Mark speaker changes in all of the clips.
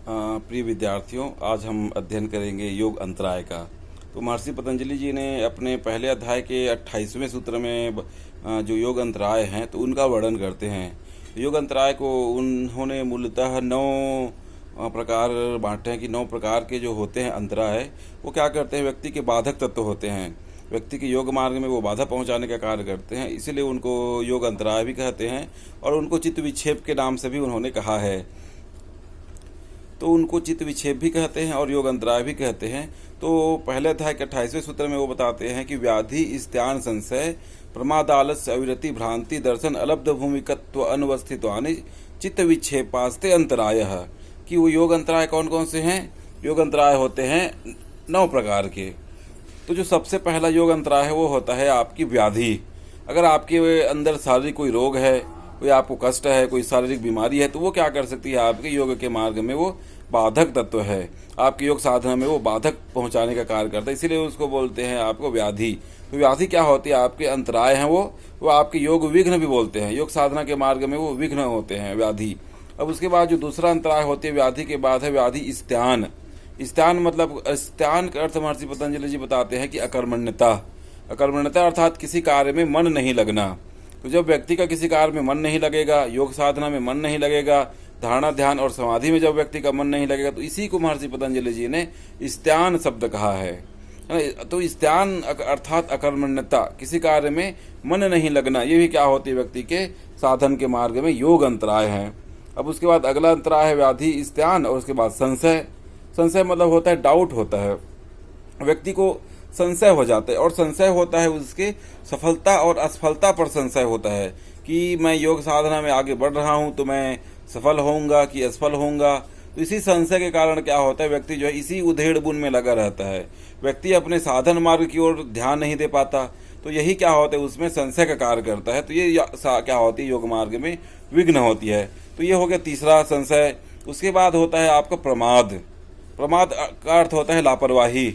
Speaker 1: प्रिय विद्यार्थियों, आज हम अध्ययन करेंगे योग अंतराय का। तो महर्षि पतंजलि जी ने अपने पहले अध्याय के 28वें सूत्र में जो योग अंतराय हैं तो उनका वर्णन करते हैं। योग अंतराय को उन्होंने मूलतः 9 प्रकार बांटे हैं कि 9 प्रकार के जो होते हैं अंतराय, वो क्या करते हैं, व्यक्ति के बाधक तत्व होते हैं। व्यक्ति के योग मार्ग में वो बाधा पहुंचाने का कार्य करते हैं, इसीलिए उनको योग अंतराय भी कहते हैं और उनको चित्त विक्षेप के नाम से भी उन्होंने कहा है। तो उनको चित्त विक्षेप भी कहते हैं और योग अंतराय भी कहते हैं। तो पहले अध्याय के 28वें सूत्र में वो बताते हैं कि व्याधि, स्त्यान, संशय, प्रमाद, आलस्य, अविरति, भ्रांति, दर्शन, अलब्ध भूमिकत्व, अनुवस्थित्वानि चित्त विक्षेपास्ते अंतराय। कि वो योग अंतराय कौन कौन से हैं? योग अंतराय होते हैं 9 प्रकार के। तो जो सबसे पहला योग अंतराय है वो होता है आपकी व्याधि। अगर आपके अंदर शारीरिक कोई रोग है, कोई आपको कष्ट है, कोई शारीरिक बीमारी है, तो वो क्या कर सकती है, आपके योग के मार्ग में वो बाधक तत्व है, आपकी योग साधना में वो बाधक पहुंचाने का कार्य करता है, इसीलिए उसको बोलते हैं आपको व्याधि। तो व्याधि क्या होती है? आपके अंतराय हैं वो आपके योग विघ्न भी बोलते हैं। योग साधना के मार्ग में वो विघ्न होते हैं, व्याधि। अब उसके बाद जो दूसरा अंतराय होती है व्याधि के बाद है व्याधि स्त्यान। स्त्यान मतलब, स्त्यान का अर्थ महर्षि पतंजलि जी बताते हैं कि अकर्मण्यता। अकर्मण्यता अर्थात किसी कार्य में मन नहीं लगना। तो जब व्यक्ति का किसी कार्य में मन नहीं लगेगा, योग साधना में मन नहीं लगेगा, धारणा, ध्यान और समाधि में जब व्यक्ति का मन नहीं लगेगा, तो इसी को महर्षि पतंजलि जी ने स्त्यान शब्द कहा है। तो स्त्यान अर्थात अकर्मण्यता, किसी कार्य में मन नहीं लगना, ये भी क्या होती है, व्यक्ति के साधन के मार्ग में योग अंतराय है। अब उसके बाद अगला अंतराय है व्याधि, स्त्यान और उसके बाद संशय। संशय मतलब होता है डाउट होता है, व्यक्ति को संशय हो जाता है, और संशय होता है उसके सफलता और असफलता पर संशय होता है कि मैं योग साधना में आगे बढ़ रहा हूं तो मैं सफल होऊंगा कि असफल होऊंगा। तो इसी संशय के कारण क्या होता है, व्यक्ति जो है इसी उधेड़ बुन में लगा रहता है, व्यक्ति अपने साधन मार्ग की ओर ध्यान नहीं दे पाता। तो यही क्या होता है, उसमें संशय का कार्य करता है। तो ये क्या होती है, योग मार्ग में विघ्न होती है। तो ये हो गया तीसरा, संशय। उसके बाद होता है आपका प्रमाद। प्रमाद का अर्थ होता है लापरवाही।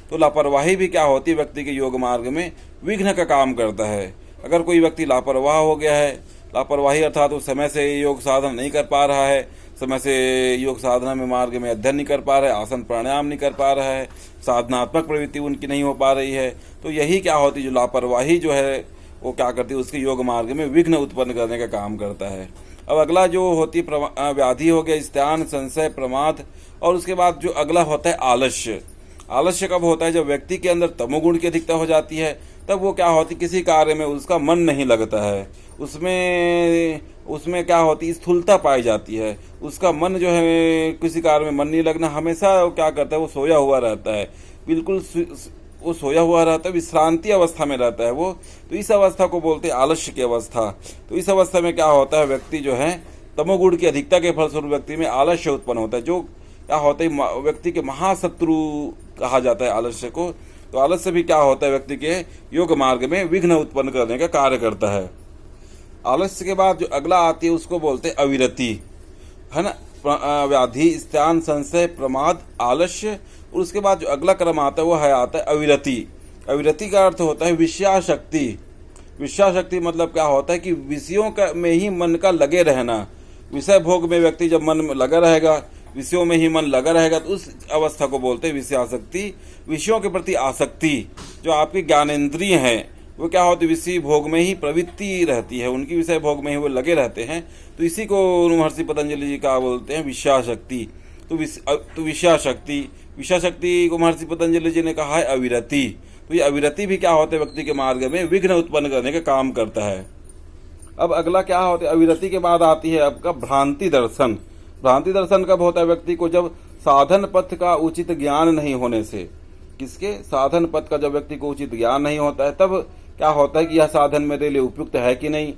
Speaker 1: तो लापरवाही भी क्या होती है, व्यक्ति के योग मार्ग में विघ्न का काम करता है। अगर कोई व्यक्ति लापरवाह हो गया है, लापरवाही अर्थात वो समय से योग साधना नहीं कर पा रहा है, समय से योग साधना में मार्ग में अध्ययन नहीं कर पा रहा है, आसन प्राणायाम नहीं कर पा रहा है, साधनात्मक प्रवृत्ति उनकी नहीं हो पा रही है, तो यही क्या होती है, जो लापरवाही जो है वो क्या करती है, उसके योग मार्ग में विघ्न उत्पन्न करने का काम करता है। अब अगला जो होती व्याधि हो गया स्त्यान, संशय, प्रमाद, और उसके बाद जो अगला होता है आलस्य। आलस्य कब होता है, जब व्यक्ति के अंदर तमोगुण की अधिकता हो जाती है, तब वो क्या होती, किसी कार्य में उसका मन नहीं लगता है, उसमें क्या होती, स्थूलता पाई जाती है, उसका मन जो है किसी कार्य में मन नहीं लगना, हमेशा वो क्या करता है, वो सोया हुआ रहता है, बिल्कुल वो सोया हुआ रहता है, विश्रांति अवस्था में रहता है वो। तो इस अवस्था को बोलते हैं आलस्य की अवस्था। तो इस अवस्था में क्या होता है, व्यक्ति जो है तमोगुण की अधिकता के फलस्वरूप व्यक्ति में आलस्य उत्पन्न होता है, जो क्या होता है, व्यक्ति के महाशत्रु कहा जाता है आलस्य को। तो आलस्य भी क्या होता है, व्यक्ति के योग मार्ग में विघ्न उत्पन्न करने का कार्य करता है। आलस्य के बाद जो अगला आती है उसको बोलते हैं अविरति, है ना। व्याधि, स्त्यान, संशय, प्रमाद, आलस्य, और उसके बाद जो अगला क्रम आता है वो आता है अविरति। अविरति का अर्थ होता है विषयाशक्ति। विषयाशक्ति मतलब क्या होता है कि विषयों का में ही मन का लगे रहना। विषय भोग में व्यक्ति जब मन लगा रहेगा, विषयों में ही मन लगा रहेगा, तो उस अवस्था को बोलते हैं विषयाशक्ति। विषयों के प्रति आसक्ति, जो आपके ज्ञानेंद्रिय हैं वो क्या होती है, विषय भोग में ही प्रवृत्ति रहती है, उनकी विषय भोग में ही वो लगे रहते हैं। तो इसी को महर्षि पतंजलि जी का बोलते हैं विषयाशक्ति। तो विषयाशक्ति को महर्षि पतंजलि जी ने कहा है अविरति। तो ये अविरति भी क्या होता है, व्यक्ति के मार्ग में विघ्न उत्पन्न करने का काम करता है। अब अगला क्या होता है, अविरति के बाद आती है आपका भ्रांति दर्शन। भ्रांति दर्शन कब होता है, व्यक्ति को जब साधन पथ का उचित ज्ञान नहीं होने से, किसके, साधन पथ का जब व्यक्ति को उचित ज्ञान नहीं होता है, तब क्या होता है कि यह साधन मेरे लिए उपयुक्त है कि नहीं,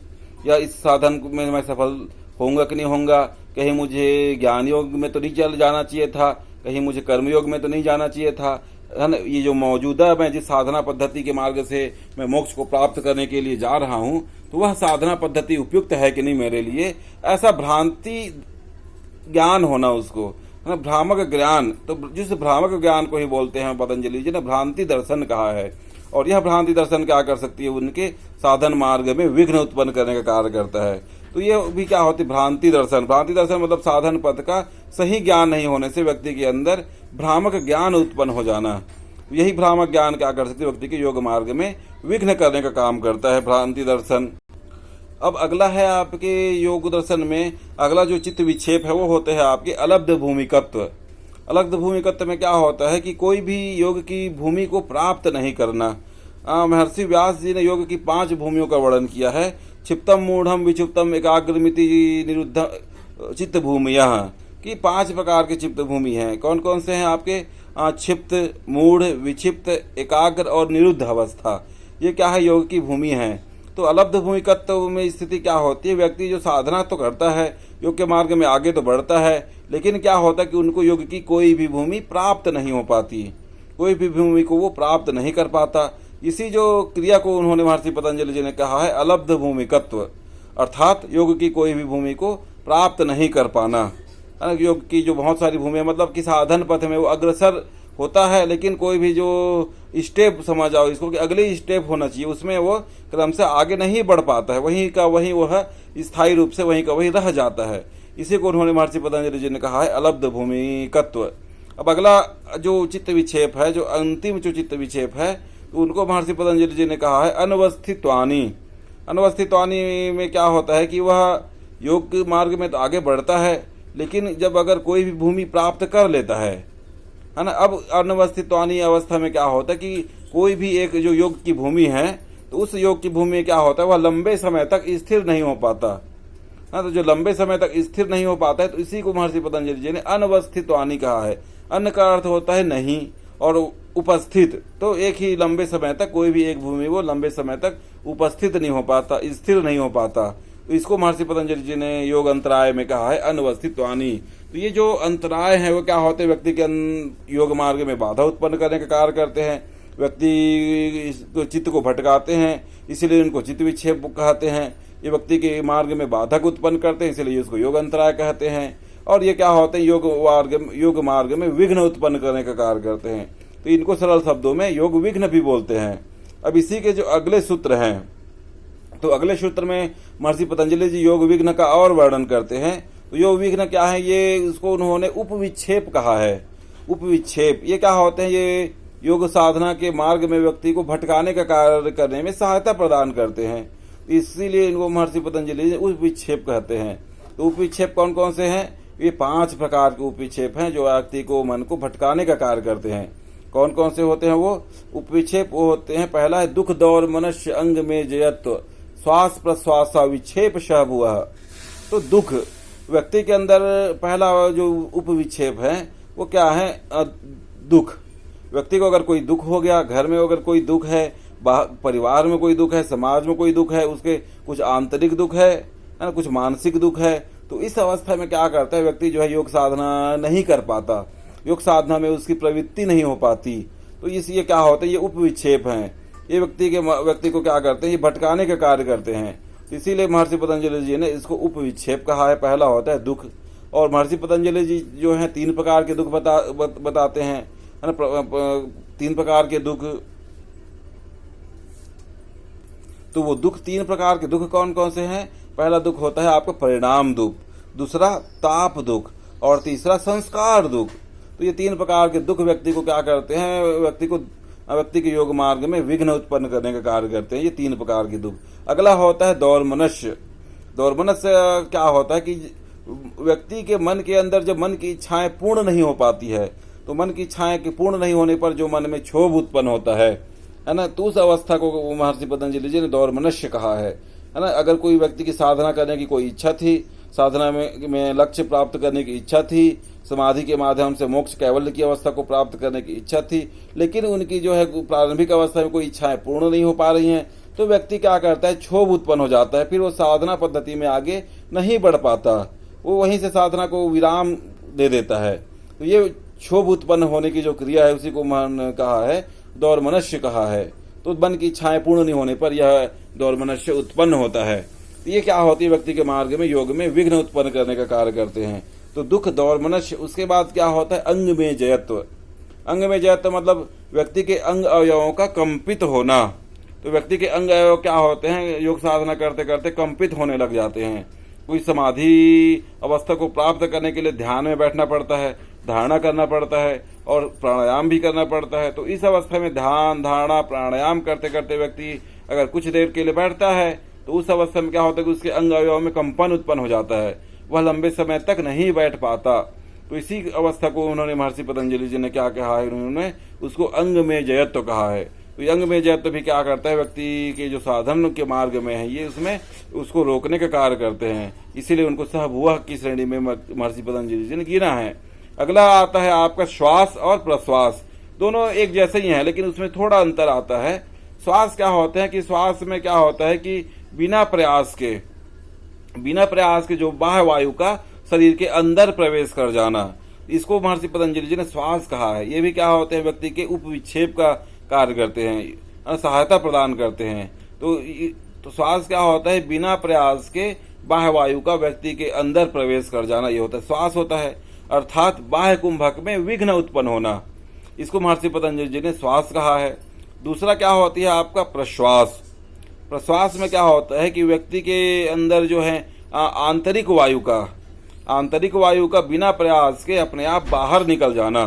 Speaker 1: या इस साधन में मैं सफल होऊंगा कि नहीं होऊंगा, कहीं मुझे ज्ञान योग में तो नहीं चल जाना चाहिए था, कहीं मुझे कर्मयोग में तो नहीं जाना चाहिए था, है ना। ये जो मौजूदा मैं जिस साधना पद्धति के मार्ग से मैं मोक्ष को प्राप्त करने के लिए जा रहा हूँ, तो वह साधना पद्धति उपयुक्त है कि नहीं मेरे लिए, ऐसा भ्रांति ज्ञान होना उसको, है ना, भ्रामक ज्ञान। तो जिस भ्रामक ज्ञान को ही बोलते हैं पतंजलि जी ने भ्रांति दर्शन कहा है। और यह भ्रांति दर्शन क्या कर सकती है, उनके साधन मार्ग में विघ्न उत्पन्न करने का कार्य करता है। तो ये भी क्या होती भ्रांति दर्शन। भ्रांति दर्शन मतलब साधन पथ का सही ज्ञान नहीं होने से व्यक्ति के अंदर भ्रामक ज्ञान उत्पन्न हो जाना। यही भ्रामक ज्ञान क्या कर सकती है, व्यक्ति के योग मार्ग में विघ्न करने का काम करता है भ्रांति दर्शन। अब अगला है आपके योग दर्शन में अगला जो चित्त विक्षेप है वो होते हैं आपके अलब्ध भूमिकत्व। अलब्ध भूमिकत्व में क्या होता है कि कोई भी योग की भूमि को प्राप्त नहीं करना। महर्षि व्यास जी ने योग की 5 भूमियों का वर्णन किया है। क्षिप्तम मूढ़म विक्षिप्तम एकाग्रमिति निरुद्ध चित्त भूमियः की 5 प्रकार के चित्त भूमि हैं। कौन कौन से हैं आपके, क्षिप्त, मूढ़, विक्षिप्त, एकाग्र और निरुद्ध अवस्था। ये क्या है, योग की भूमि है। तो अलब्ध भूमिकत्व में स्थिति क्या होती है, व्यक्ति जो साधना तो करता है, योग के मार्ग में आगे तो बढ़ता है, लेकिन क्या होता है कि उनको योग की कोई भी भूमि प्राप्त नहीं हो पाती, कोई भी भूमि को वो प्राप्त नहीं कर पाता। इसी जो क्रिया को उन्होंने महर्षि पतंजलि जी ने कहा है अलब्ध भूमिकत्व, अर्थात योग की कोई भी भूमि को प्राप्त नहीं कर पाना। योग की जो बहुत सारी भूमि मतलब कि साधन पथ में वो अग्रसर होता है, लेकिन कोई भी जो स्टेप समझ आओ इसको कि अगले स्टेप होना चाहिए, उसमें वो क्रम से आगे नहीं बढ़ पाता है, वहीं का वहीं वह स्थायी रूप से वहीं का वहीं रह जाता है। इसी को उन्होंने महर्षि पतंजलि जी ने कहा है अलब्ध भूमिकत्व। अब अगला जो चित्त विक्षेप है, जो अंतिम जो चित्त विक्षेप है, तो उनको महर्षि पतंजलि जी ने कहा है अनवस्थित्वानि। अनवस्थित्वानि में क्या होता है कि वह योग मार्ग में तो आगे बढ़ता है, लेकिन जब अगर कोई भी भूमि प्राप्त कर लेता है ना। अब अनवस्थित्वानि अवस्था में क्या होता है कि कोई भी एक जो योग की भूमि है, तो उस योग की भूमि में क्या होता है, वह लंबे समय तक स्थिर नहीं हो पाता। हाँ, तो जो लंबे समय तक स्थिर नहीं हो पाता है, तो इसी को महर्षि पतंजलि जी ने अनवस्थित्वानि कहा है। अन्न का अर्थ होता है नहीं, और उपस्थित, तो एक ही लंबे समय तक कोई भी एक भूमि वो लंबे समय तक उपस्थित नहीं हो पाता, स्थिर नहीं हो पाता। तो इसको महर्षि पतंजलि जी ने योग अंतराय में कहा है अनवस्थित्वानि। तो ये जो अंतराय है वो क्या होते हैं, व्यक्ति के योग मार्ग में बाधा उत्पन्न करने का कार्य करते हैं, व्यक्ति चित्त को भटकाते हैं, इसीलिए उनको चित्त विक्षेप कहते हैं। ये व्यक्ति के मार्ग में बाधक उत्पन्न करते हैं, इसलिए उसको योग अंतराय कहते हैं। और ये क्या होते हैं, योग मार्ग में विघ्न उत्पन्न करने का कार्य करते हैं। तो इनको सरल शब्दों में योग विघ्न भी बोलते हैं। अब इसी के जो अगले सूत्र हैं, तो अगले सूत्र में महर्षि पतंजलि जी योग विघ्न का और वर्णन करते हैं। तो योग विघ्न क्या है, ये इसको उन्होंने उपविक्षेप कहा है। उपविक्षेप ये क्या होते हैं, ये योग साधना के मार्ग में व्यक्ति को भटकाने का कार्य करने में सहायता प्रदान करते हैं, इसीलिए इनको महर्षि पतंजलि जी उपविक्षेप कहते हैं। तो उपविक्षेप कौन कौन से हैं, ये 5 प्रकार के उपविक्षेप हैं जो व्यक्ति को मन को भटकाने का कार्य करते हैं। कौन कौन से होते हैं वो उपविक्षेप? वो होते हैं, पहला है दुख दौर मनुष्य अंग में जयत्व श्वास प्रश्वास विक्षेप शहुआ। तो दुख व्यक्ति के अंदर पहला जो उपविक्षेप है वो क्या है, दुख। व्यक्ति को अगर कोई दुख हो गया, घर में अगर कोई दुख है, परिवार में कोई दुख है, समाज में कोई दुख है, उसके कुछ आंतरिक दुख है ना, कुछ मानसिक दुख है, तो इस अवस्था में क्या करता है व्यक्ति जो है योग साधना नहीं कर पाता, योग साधना में उसकी प्रवृत्ति नहीं हो पाती। तो इसलिए क्या होता है, ये उपविक्षेप हैं। ये व्यक्ति को क्या करते हैं, ये भटकाने का कार्य करते हैं। इसीलिए महर्षि पतंजलि जी ने इसको उपविक्षेप कहा है। पहला होता है दुख, और महर्षि पतंजलि जी जो है 3 प्रकार के दुख बताते हैं, है ना, 3 प्रकार के दुख। तो वो दुख 3 प्रकार के दुख कौन कौन से हैं? पहला दुख होता है आपका परिणाम दुख, दूसरा ताप दुख, और तीसरा संस्कार दुख। तो ये 3 प्रकार के दुख व्यक्ति को क्या करते हैं, व्यक्ति के योग मार्ग में विघ्न उत्पन्न करने का कार्य करते हैं, ये 3 प्रकार के दुख। अगला होता है दौर्मनस्य। दौर्मनस्य क्या होता है कि व्यक्ति के मन के अंदर जब मन की इच्छाएं पूर्ण नहीं हो पाती है, तो मन की इच्छाएं के पूर्ण नहीं होने पर जो मन में क्षोभ उत्पन्न होता है ना, तो उस अवस्था को महर्षि पतंजलि जी ने दौर्मनस्य कहा है ना। अगर कोई व्यक्ति की साधना करने की कोई इच्छा थी, साधना में लक्ष्य प्राप्त करने की इच्छा थी, समाधि के माध्यम से मोक्ष कैवल्य की अवस्था को प्राप्त करने की इच्छा थी, लेकिन उनकी जो है प्रारंभिक अवस्था में कोई इच्छाएं पूर्ण नहीं हो पा रही हैं, तो व्यक्ति क्या करता है, क्षोभ उत्पन्न हो जाता है, फिर वो साधना पद्धति में आगे नहीं बढ़ पाता, वो वहीं से साधना को विराम दे देता है। तो ये क्षोभ उत्पन्न होने की जो क्रिया है उसी को कहा है दौर्मनस्य कहा है। तो मन की इच्छाएं पूर्ण नहीं होने पर यह दौर्मनस्य उत्पन्न होता है। तो ये क्या होती है, व्यक्ति के मार्ग में योग में विघ्न उत्पन्न करने का कार्य करते हैं। तो दुख दौर्मनस्य। उसके बाद क्या होता है, अंग में जयत्व। अंग में जयत्व मतलब व्यक्ति के अंग अवयवों का कंपित होना। तो व्यक्ति के अंग अवयव क्या होते हैं, योग साधना करते करते कंपित होने लग जाते हैं। कोई समाधि अवस्था को प्राप्त करने के लिए ध्यान में बैठना पड़ता है, धारणा करना पड़ता है और प्राणायाम भी करना पड़ता है। तो इस अवस्था में ध्यान, धारणा, प्राणायाम करते करते व्यक्ति अगर कुछ देर के लिए बैठता है तो उस अवस्था में क्या होता है कि उसके अंग अवयव में कंपन उत्पन्न हो जाता है, वह लंबे समय तक नहीं बैठ पाता। तो इसी अवस्था को उन्होंने महर्षि पतंजलि जी ने क्या कहा है, उन्होंने उसको अंग में जयत्व कहा है। तो ये अंग में जयत्व भी क्या करता है, व्यक्ति के जो साधन के मार्ग में है ये उसमें उसको रोकने का कार्य करते हैं, इसीलिए उनको सहभुवः की श्रेणी में महर्षि पतंजलि जी ने गिना है। अगला आता है आपका श्वास और प्रश्वास। दोनों एक जैसे ही हैं लेकिन उसमें थोड़ा अंतर आता है। श्वास क्या होता है कि श्वास में क्या होता है कि बिना प्रयास के जो बाह्य वायु का शरीर के अंदर प्रवेश कर जाना, इसको महर्षि पतंजलि जी ने श्वास कहा है। ये भी क्या होते हैं, व्यक्ति के उपविक्षेप का कार्य करते हैं, सहायता प्रदान करते हैं। तो श्वास क्या होता है, बिना प्रयास के बाह्य वायु का व्यक्ति के अंदर प्रवेश कर जाना, ये होता है श्वास होता है। अर्थात बाह्य कुंभक में विघ्न उत्पन्न होना, इसको महर्षि पतंजलि जी ने श्वास कहा है। दूसरा क्या होती है आपका प्रश्वास। प्रश्वास में क्या होता है कि व्यक्ति के अंदर जो है आंतरिक वायु का बिना प्रयास के अपने आप बाहर निकल जाना।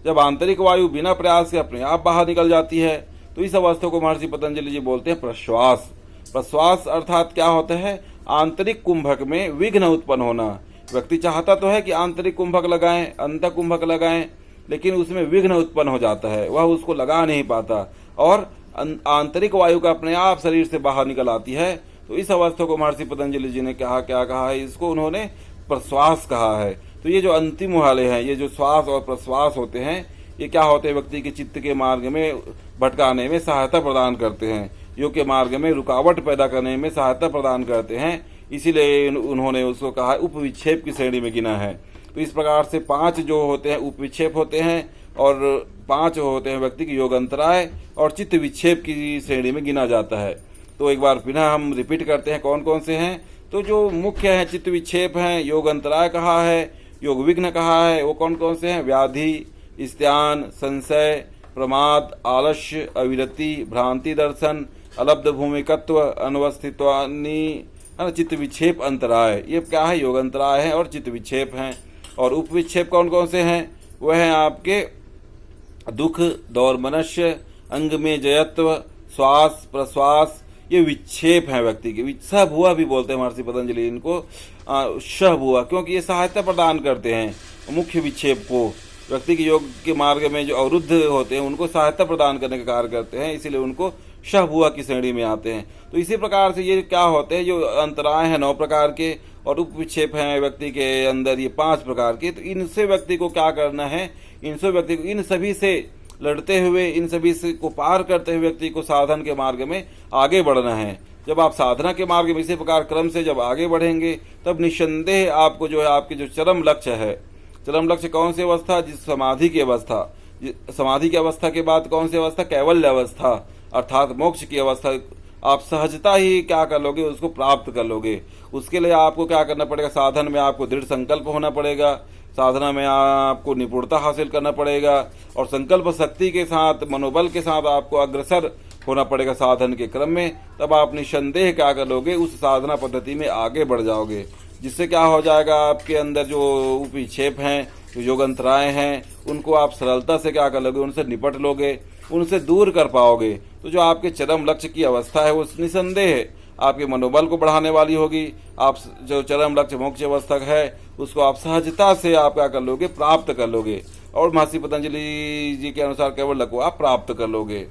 Speaker 1: जब आंतरिक वायु बिना प्रयास के अपने आप बाहर निकल जाती है तो इस अवस्था को महर्षि पतंजलि जी बोलते हैं प्रश्वास। प्रश्वास अर्थात क्या होता है, आंतरिक कुंभक में विघ्न उत्पन्न होना। व्यक्ति चाहता तो है कि आंतरिक कुंभक लगाएं, अंत कुंभक लगाएं, लेकिन उसमें विघ्न उत्पन्न हो जाता है, वह उसको लगा नहीं पाता और आंतरिक वायु का अपने आप शरीर से बाहर निकल आती है। तो इस अवस्था को महर्षि पतंजलि जी ने क्या कहा है, इसको उन्होंने प्रश्वास कहा है। तो ये जो अंतिम वाले हैं, ये जो श्वास और प्रश्वास होते हैं, ये क्या होते हैं, व्यक्ति के चित्त के मार्ग में भटकाने में सहायता प्रदान करते हैं, योग के मार्ग में रुकावट पैदा करने में सहायता प्रदान करते हैं। इसीलिए उन्होंने उसको कहा उपविक्षेप की श्रेणी में गिना है। तो इस प्रकार से 5 जो होते हैं उपविक्षेप होते हैं और 5 होते हैं व्यक्ति की योग अंतराय और चित्त विक्षेप की श्रेणी में गिना जाता है। तो एक बार पुनः हम रिपीट करते हैं कौन कौन से हैं। तो जो मुख्य है चित्त विक्षेप हैं, योग अंतराय कहा है, योग विघ्न कहा है, वो कौन कौन से हैं, व्याधि, स्त्यान, संशय, प्रमाद, आलस्य, अविरति, भ्रांति दर्शन, अलब्ध भूमिकत्व, अनवस्थित्वानि, चित्त विक्षेप अंतराय। ये क्या है, योग अंतराय है और चित्त विक्षेप हैं। और उपविक्षेप कौन कौन से हैं, वह हैं आपके दुख, दौर्मनस्य, अंग में जयत्व, श्वास, प्रश्वास, ये विक्षेप हैं व्यक्ति के। सहभुवः भी बोलते हैं महर्षि पतंजलि इनको, सहभुवः, क्योंकि ये सहायता प्रदान करते हैं मुख्य विक्षेप को। व्यक्ति के योग के मार्ग में जो अवरुद्ध होते हैं उनको सहायता प्रदान करने का कार्य करते हैं, इसीलिए उनको सहभुवः की श्रेणी में आते हैं। तो इसी प्रकार से ये क्या होते हैं, जो अंतराय हैं 9 प्रकार के और उपविक्षेप हैं व्यक्ति के अंदर ये 5 प्रकार के। तो इनसे व्यक्ति को क्या करना है, इनसे व्यक्ति को इन सभी से लड़ते हुए, इन सभी से को पार करते हुए व्यक्ति को साधन के मार्ग में आगे बढ़ना है। जब आप साधना के मार्ग में इसी प्रकार क्रम से जब आगे बढ़ेंगे तब निस्संदेह आपको जो है आपके जो चरम लक्ष्य है, चरम लक्ष्य कौन सी अवस्था, जिस समाधि की अवस्था, समाधि की अवस्था के बाद कौन सी अवस्था, कैवल्य अवस्था अर्थात मोक्ष की अवस्था, आप सहजता ही क्या कर लोगे, उसको प्राप्त कर लोगे। उसके लिए आपको क्या करना पड़ेगा, साधन में आपको दृढ़ संकल्प होना पड़ेगा, साधना में आपको निपुणता हासिल करना पड़ेगा और संकल्प शक्ति के साथ, मनोबल के साथ आपको अग्रसर होना पड़ेगा साधन के क्रम में। तब आप निस्संदेह क्या कर लोगे, उस साधना पद्धति में आगे बढ़ जाओगे, जिससे क्या हो जाएगा, आपके अंदर जो उपविक्षेप हैं, जो योग अंतराय हैं, उनको आप सरलता से क्या कर लोगे, उनसे निपट लोगे, उनसे दूर कर पाओगे। तो जो आपके चरम लक्ष्य की अवस्था है वो निस्संदेह आपके मनोबल को बढ़ाने वाली होगी। आप जो चरम लक्ष्य मोक्ष अवस्था है उसको आप सहजता से आप क्या कर लोगे, प्राप्त कर लोगे और महर्षि पतंजलि जी के अनुसार केवल को आप प्राप्त कर लोगे।